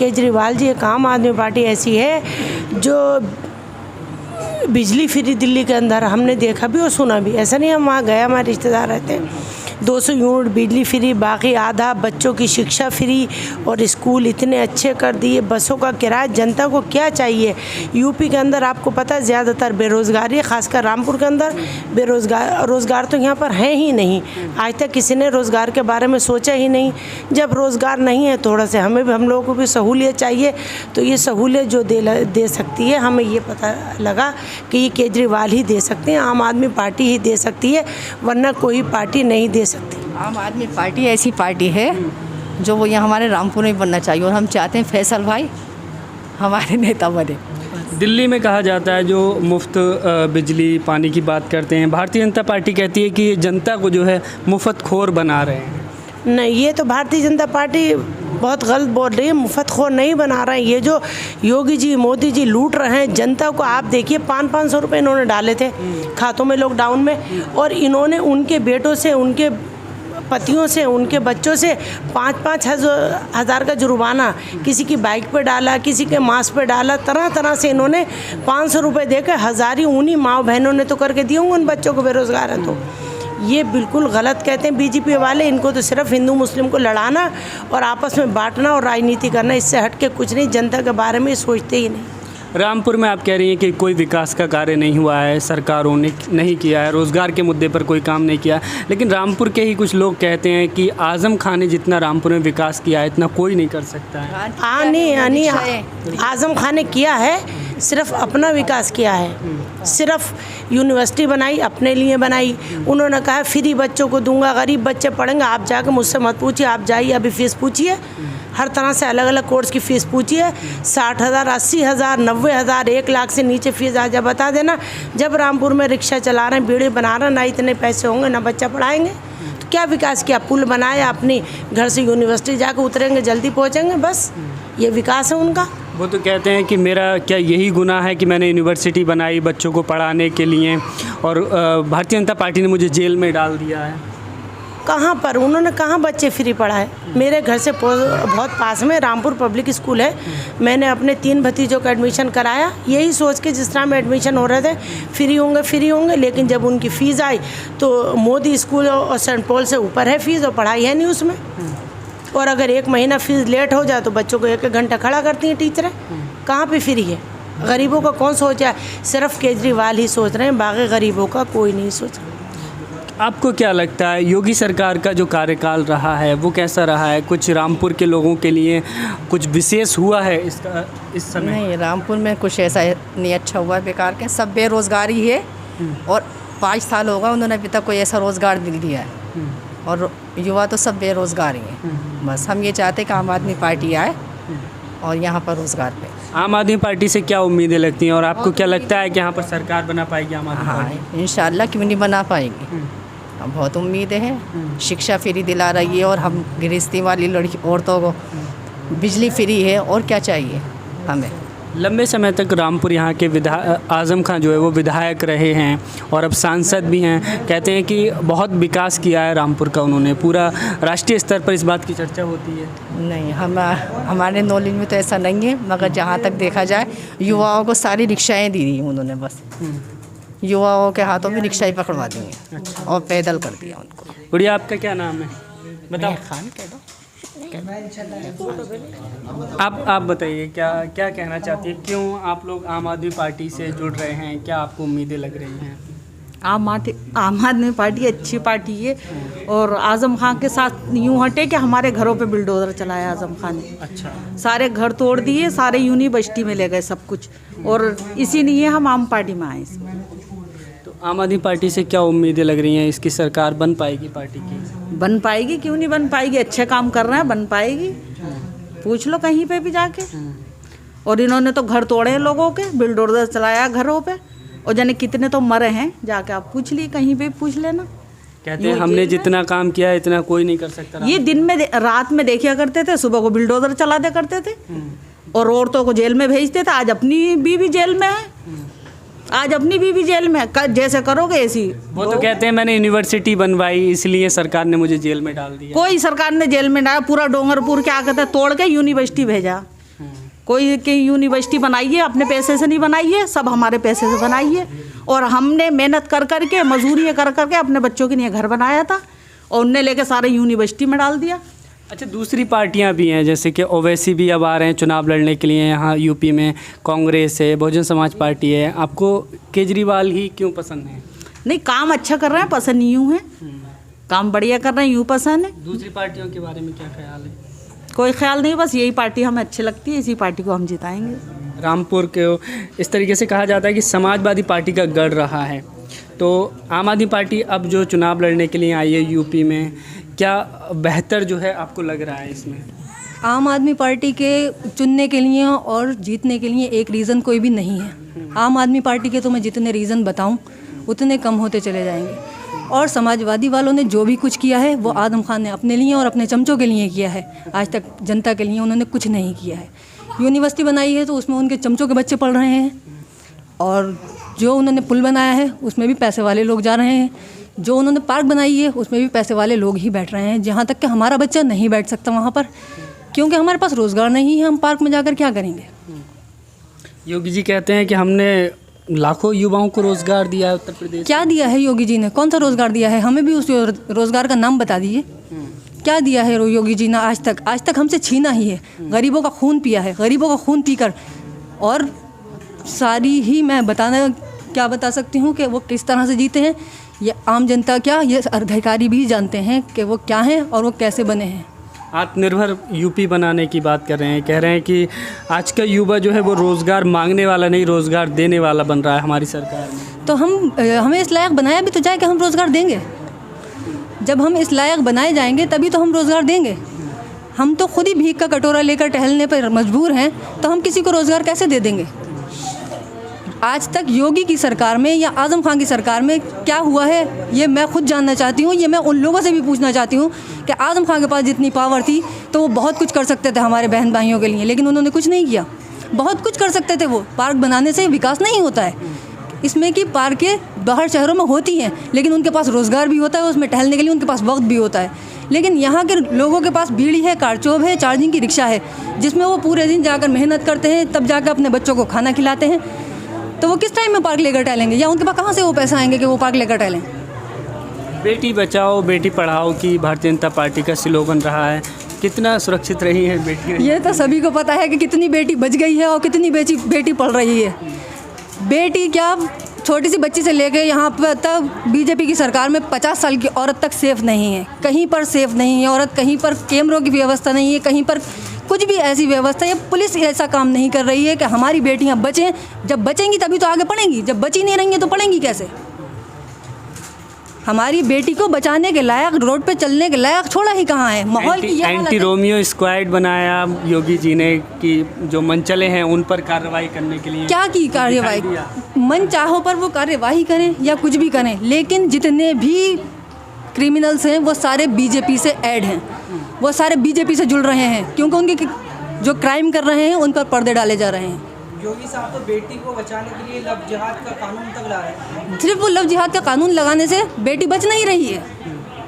केजरीवाल जी एक आम आदमी पार्टी ऐसी है जो बिजली फ्री दिल्ली के अंदर हमने देखा भी और सुना भी, ऐसा नहीं हम वहाँ गए, हमारे रिश्तेदार रहते हैं, 200 यूनिट बिजली फ्री, बाकी आधा बच्चों की शिक्षा फ्री और स्कूल इतने अच्छे कर दिए, बसों का किराया। जनता को क्या चाहिए? यूपी के अंदर आपको पता है ज़्यादातर बेरोज़गारी है, खासकर रामपुर के अंदर रोज़गार तो यहाँ पर है ही नहीं। आज तक किसी ने रोज़गार के बारे में सोचा ही नहीं। जब रोज़गार नहीं है, थोड़ा से हम लोगों को भी सहूलियत चाहिए, तो ये सहूलियत जो दे सकती है, हमें ये पता लगा कि ये केजरीवाल ही दे सकते हैं, आम आदमी पार्टी ही दे सकती है, वरना कोई पार्टी नहीं दे सकती। आम आदमी पार्टी ऐसी पार्टी है जो वो यहाँ हमारे रामपुर में बनना चाहिए, और हम चाहते हैं फैसल भाई हमारे नेता बने। दिल्ली में कहा जाता है जो मुफ्त बिजली पानी की बात करते हैं, भारतीय जनता पार्टी कहती है कि जनता को जो है मुफ्त खोर बना रहे हैं। नहीं, ये तो भारतीय जनता पार्टी बहुत गलत बोल रही है। मुफ्तखोर नहीं बना रहे हैं। ये जो योगी जी मोदी जी लूट रहे हैं जनता को, आप देखिए 500-500 रुपये इन्होंने डाले थे खातों में लॉकडाउन में, और इन्होंने उनके बेटों से, उनके पतियों से, उनके बच्चों से 5-5 हज़ार का जुर्माना किसी की बाइक पे डाला, किसी के मास्क पे डाला, तरह तरह से इन्होंने 500 रुपये देकर हज़ारी उन्हीं माँ बहनों ने तो करके दिए होंगे उन बच्चों को, बेरोज़गार हैं। तो ये बिल्कुल गलत कहते हैं बीजेपी वाले। इनको तो सिर्फ हिंदू मुस्लिम को लड़ाना और आपस में बांटना और राजनीति करना, इससे हट के कुछ नहीं। जनता के बारे में सोचते ही नहीं। रामपुर में आप कह रही हैं कि कोई विकास का कार्य नहीं हुआ है, सरकारों ने नहीं किया है, रोज़गार के मुद्दे पर कोई काम नहीं किया, लेकिन रामपुर के ही कुछ लोग कहते हैं कि आज़म खान ने जितना रामपुर में विकास किया है इतना कोई नहीं कर सकता है। नहीं, आज़म खान ने किया है, सिर्फ अपना विकास किया है। सिर्फ यूनिवर्सिटी बनाई, अपने लिए बनाई। उन्होंने कहा फ्री बच्चों को दूंगा, गरीब बच्चे पढ़ेंगे। आप जाकर मुझसे मत पूछिए, आप जाइए अभी फीस पूछिए, हर तरह से अलग अलग कोर्स की फ़ीस पूछिए। 60,000, 80,000, 90,000, 1 लाख से नीचे फ़ीस आ जा बता देना। जब रामपुर में रिक्शा चला रहे हैं, बीड़ी बना रहे हैं, ना इतने पैसे होंगे ना बच्चा पढ़ाएंगे, तो क्या विकास किया? पुल बनाया, अपनी घर से यूनिवर्सिटी जाकर उतरेंगे, जल्दी पहुँचेंगे, बस ये विकास है उनका। वो तो कहते हैं कि मेरा क्या यही गुनाह है कि मैंने यूनिवर्सिटी बनाई बच्चों को पढ़ाने के लिए, और भारतीय जनता पार्टी ने मुझे जेल में डाल दिया है। कहाँ पर? उन्होंने कहाँ बच्चे फ्री पढ़ाए? मेरे घर से बहुत पास में रामपुर पब्लिक स्कूल है, मैंने अपने 3 भतीजों का एडमिशन कराया, यही सोच के जिस तरह में एडमिशन हो रहे थे फ्री होंगे, लेकिन जब उनकी फ़ीस आई तो मोदी स्कूल और सेंट पॉल से ऊपर है फ़ीस, और पढ़ाई है नहीं उसमें। और अगर 1 महीना फ़ीस लेट हो जाए तो बच्चों को 1-1 घंटा खड़ा करती हैं टीचरें। कहाँ पे फ्री है? गरीबों का कौन सोचा है? सिर्फ केजरीवाल ही सोच रहे हैं, बाकी गरीबों का कोई नहीं सोच रहा। आपको क्या लगता है योगी सरकार का जो कार्यकाल रहा है वो कैसा रहा है? कुछ रामपुर के लोगों के लिए कुछ विशेष हुआ है इसका इस समय? नहीं, रामपुर में कुछ ऐसा नहीं अच्छा हुआ है, बेकार के सब बेरोज़गारी है, और 5 साल होगा उन्होंने अभी तक कोई ऐसा रोज़गार मिल दिया है, और युवा तो सब बेरोज़गार ही हैं। बस हम ये चाहते हैं कि आम आदमी पार्टी आए और यहाँ पर रोज़गार पे। आम आदमी पार्टी से क्या उम्मीदें लगती हैं, और आपको क्या लगता है कि यहाँ पर सरकार बना पाएगी आम आदमी पार्टी? हाँ, इंशाल्लाह क्यों नहीं बना पाएगी। हम बहुत उम्मीदें हैं। शिक्षा फ्री दिला रही है, और हम गृहस्थी वाली लड़की औरतों को बिजली फ्री है, और क्या चाहिए हमें। लंबे समय तक रामपुर यहाँ के आज़म खान जो है वो विधायक रहे हैं और अब सांसद भी हैं। कहते हैं कि बहुत विकास किया है रामपुर का उन्होंने, पूरा राष्ट्रीय स्तर पर इस बात की चर्चा होती है। नहीं, हमारे नॉलेज में तो ऐसा नहीं है, मगर जहाँ तक देखा जाए युवाओं को सारी रिक्शाएँ दी थी उन्होंने, बस युवाओं के हाथों में रिक्शा ही पकड़वा देंगे और पैदल कर दिया उनको। गुड़िया, आपका क्या नाम है? बताओ। खान कह दो। आप बताइए क्या कहना चाहती है? क्यों आप लोग आम आदमी पार्टी से जुड़ रहे हैं? क्या आपको उम्मीदें लग रही हैं? आम आदमी पार्टी अच्छी पार्टी है, और आज़म खान के साथ यूँ हटे कि हमारे घरों पे बिल्डोजर चलाया आज़म खान ने। अच्छा। सारे घर तोड़ दिए, सारे यूनिवर्सिटी में ले गए सब कुछ, और इसीलिए हम आम पार्टी में आए इसमें। तो आम आदमी पार्टी से क्या उम्मीदें लग रही हैं? इसकी सरकार बन पाएगी पार्टी की? बन पाएगी, क्यों नहीं बन पाएगी? अच्छे काम कर रहे हैं, बन पाएगी। पूछ लो कहीं पे भी जाके। और इन्होंने तो घर तोड़े लोगों के, बिल्डोजर चलाया घरों पे, और जाने कितने तो मरे हैं, जाके आप पूछ लिए, कहीं पे पूछ लेना। कहते हैं हमने जितना काम किया है इतना कोई नहीं कर सकता। ये दिन में रात में देखिया करते थे, सुबह को बिल्डोजर चला दे करते थे, और औरतों को जेल में भेजते थे। आज अपनी बीवी जेल में है, आज अपनी बीवी जेल में, जैसे करोगे ऐसी। वो तो कहते हैं मैंने यूनिवर्सिटी बनवाई इसलिए सरकार ने मुझे जेल में डाल दिया। कोई सरकार ने जेल में डाला? पूरा डोंगरपुर क्या कहते हैं तोड़ के यूनिवर्सिटी भेजा, कोई की यूनिवर्सिटी बनाई है अपने पैसे से नहीं बनाई है, सब हमारे पैसे से बनाई है। और हमने मेहनत कर कर के, मजदूरी कर कर के अपने बच्चों के लिए घर बनाया था और उनने लेके सारे यूनिवर्सिटी में डाल दिया। अच्छा, दूसरी पार्टियां भी हैं, जैसे कि ओवैसी भी अब आ रहे हैं चुनाव लड़ने के लिए यहाँ यूपी में, कांग्रेस है, बहुजन समाज पार्टी है। आपको केजरीवाल ही क्यों पसंद है? नहीं, काम अच्छा कर रहे हैं, पसंद यूँ है, काम बढ़िया कर रहे हैं, यूँ पसंद है। दूसरी पार्टियों के बारे में क्या ख्याल है? कोई ख्याल नहीं, बस यही पार्टी हमें अच्छी लगती है, इसी पार्टी को हम जिताएंगे। रामपुर के इस तरीके से कहा जाता है कि समाजवादी पार्टी का गढ़ रहा है, तो आम आदमी पार्टी अब जो चुनाव लड़ने के लिए आई है यूपी में, क्या बेहतर जो है आपको लग रहा है इसमें? आम आदमी पार्टी के चुनने के लिए और जीतने के लिए एक रीज़न कोई भी नहीं है। आम आदमी पार्टी के तो मैं जितने रीज़न बताऊं उतने कम होते चले जाएंगे। और समाजवादी वालों ने जो भी कुछ किया है वो आदम खान ने अपने लिए और अपने चमचों के लिए किया है। आज तक जनता के लिए उन्होंने कुछ नहीं किया है। यूनिवर्सिटी बनाई है तो उसमें उनके चमचों के बच्चे पढ़ रहे हैं, और जो उन्होंने पुल बनाया है उसमें भी पैसे वाले लोग जा रहे हैं, जो उन्होंने पार्क बनाई है उसमें भी पैसे वाले लोग ही बैठ रहे हैं। जहाँ तक कि हमारा बच्चा नहीं बैठ सकता वहाँ पर, क्योंकि हमारे पास रोज़गार नहीं है। हम पार्क में जाकर क्या करेंगे? योगी जी कहते हैं कि हमने लाखों युवाओं को रोज़गार दिया है उत्तर प्रदेश। क्या दिया है योगी जी ने? कौन सा रोज़गार दिया है? हमें भी उस रोज़गार का नाम बता दीजिए। क्या दिया है योगी जी ने आज तक? आज तक हमसे छीना ही है, गरीबों का खून पिया है, गरीबों का खून पीकर। और सारी ही मैं क्या बता सकती हूँ कि वो किस तरह से जीते हैं, ये आम जनता क्या, ये अधिकारी भी जानते हैं कि वो क्या हैं और वो कैसे बने हैं। आत्मनिर्भर यूपी बनाने की बात कर रहे हैं, कह रहे हैं कि आज का युवा जो है वो रोज़गार मांगने वाला नहीं, रोज़गार देने वाला बन रहा है हमारी सरकार में। तो हमें इस लायक बनाया भी तो जाए कि हम रोज़गार देंगे। जब हम इस लायक बनाए जाएंगे तभी तो हम रोज़गार देंगे। हम तो खुद ही भीख का कटोरा लेकर टहलने पर मजबूर हैं, तो हम किसी को रोज़गार कैसे दे देंगे? आज तक योगी की सरकार में या आज़म खान की सरकार में क्या हुआ है ये मैं खुद जानना चाहती हूँ। ये मैं उन लोगों से भी पूछना चाहती हूँ कि आज़म खान के पास जितनी पावर थी तो वो बहुत कुछ कर सकते थे हमारे बहन भाइयों के लिए, लेकिन उन्होंने कुछ नहीं किया। बहुत कुछ कर सकते थे वो। पार्क बनाने से विकास नहीं होता है, इसमें कि पार्कें बाहर शहरों में होती हैं, लेकिन उनके पास रोज़गार भी होता है, उसमें टहलने के लिए उनके पास वक्त भी होता है। लेकिन यहाँ के लोगों के पास बीड़ी है, कारचोब है, चार्जिंग की रिक्शा है, जिसमें वो पूरे दिन जाकर मेहनत करते हैं, तब जाकर अपने बच्चों को खाना खिलाते हैं। तो वो किस टाइम में पार्क लेकर टहलेंगे, या उनके पास कहाँ से वो पैसा आएंगे कि वो पार्क लेकर टहलें? बेटी बचाओ बेटी पढ़ाओ की भारतीय जनता पार्टी का स्लोगन रहा है, कितना सुरक्षित रही है बेटियाँ? ये तो सभी को पता है कि कितनी बेटी बच गई है और कितनी बेटी पढ़ रही है। बेटी क्या, छोटी सी बच्ची से लेके यहाँ पर तक बीजेपी की सरकार में 50 साल की औरत तक सेफ़ नहीं है, कहीं पर सेफ़ नहीं है औरत, कहीं पर कैमरों की व्यवस्था नहीं है, कहीं पर कुछ भी ऐसी व्यवस्था है। पुलिस ऐसा काम नहीं कर रही है कि हमारी बेटियां बचें। जब बचेंगी तभी तो आगे पढ़ेंगी, जब बची नहीं रहेंगी तो पढ़ेंगी कैसे? हमारी बेटी को बचाने के लायक, रोड पे चलने के लायक छोड़ा ही कहाँ है? माहौल की एंटी रोमियो स्क्वाड बनाया योगी जी ने कि जो मनचले हैं उन पर कार्रवाई करने के लिए। क्या की कार्रवाई? मन चाहो पर वो कार्यवाही करें या कुछ भी करें, लेकिन जितने भी क्रिमिनल्स हैं वो सारे बीजेपी से ऐड हैं, वो सारे बीजेपी से जुड़ रहे हैं, क्योंकि उनके जो क्राइम कर रहे हैं उन पर पर्दे डाले जा रहे हैं। योगी साहब तो बेटी को बचाने के लिए लव जिहाद का कानून तक ला रहे हैं। सिर्फ वो लव जिहाद का कानून लगाने से बेटी बच नहीं रही है।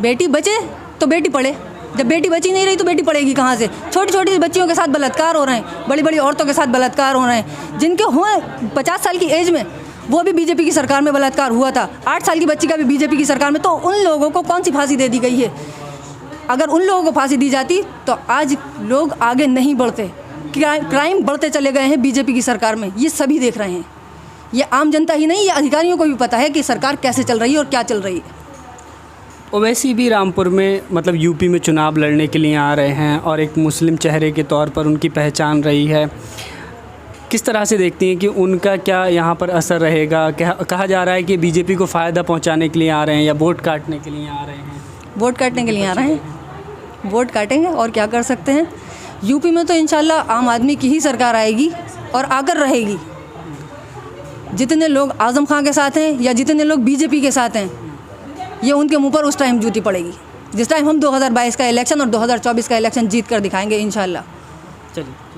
बेटी बचे तो बेटी पढ़े, जब बेटी बची नहीं रही तो बेटी पढ़ेगी कहाँ से? छोटी छोटी बच्चियों के साथ बलात्कार हो रहे हैं, बड़ी बड़ी औरतों के साथ बलात्कार हो रहे हैं, जिनके हुए 50 साल की एज में, वो भी बीजेपी की सरकार में बलात्कार हुआ था। 8 साल की बच्ची का भी बीजेपी की सरकार में। तो उन लोगों को कौन सी फांसी दे दी गई है? अगर उन लोगों को फांसी दी जाती तो आज लोग आगे नहीं बढ़ते। क्राइम बढ़ते चले गए हैं बीजेपी की सरकार में, ये सभी देख रहे हैं। ये आम जनता ही नहीं, ये अधिकारियों को भी पता है कि सरकार कैसे चल रही है और क्या चल रही है। ओवैसी भी रामपुर में मतलब यूपी में चुनाव लड़ने के लिए आ रहे हैं और एक मुस्लिम चेहरे के तौर पर उनकी पहचान रही है। किस तरह से देखती हैं कि उनका क्या यहाँ पर असर रहेगा? कहा जा रहा है कि बीजेपी को फ़ायदा पहुँचाने के लिए आ रहे हैं या वोट काटने के लिए आ रहे हैं? वोट काटने के लिए आ रहे हैं, वोट काटेंगे और क्या कर सकते हैं। यूपी में तो इंशाल्लाह आम आदमी की ही सरकार आएगी और आकर रहेगी। जितने लोग आज़म खान के साथ हैं या जितने लोग बीजेपी के साथ हैं, ये उनके मुंह पर उस टाइम जूती पड़ेगी, जिस टाइम हम 2022 का इलेक्शन और 2024 का इलेक्शन जीत कर दिखाएंगे इंशाल्लाह। चलिए।